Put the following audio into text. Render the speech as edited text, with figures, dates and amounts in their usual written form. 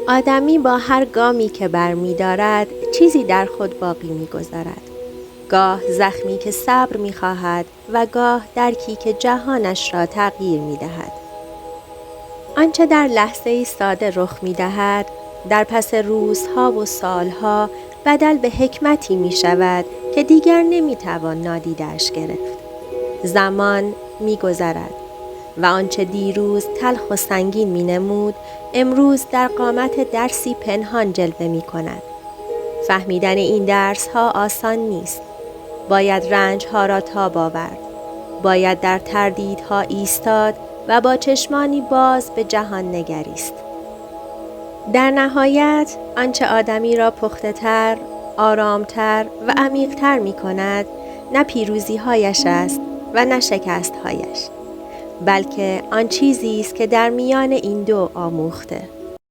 آدمی با هر گامی که برمی دارد چیزی در خود باقی می گذارد. گاه زخمی که صبر می خواهد و گاه درکی که جهانش را تغییر می دهد. آنچه در لحظه‌ای ساده رخ می دهد، در پس روزها و سالها بدل به حکمتی می شود که دیگر نمی توان نادیده‌اش گرفت. زمان می گذرد و آنچه دیروز تلخ و سنگین می نمود، امروز در قامت درسی پنهان جلوه می کند. فهمیدن این درس ها آسان نیست. باید رنج ها را تاب آورد. باید در تردیدها ایستاد و با چشمانی باز به جهان نگریست. در نهایت آنچه آدمی را پخته تر، آرامتر و عمیق‌تر می کند، نه پیروزی هایش است و نه شکست هایش، بلکه آن چیزی است که در میان این دو آموخته.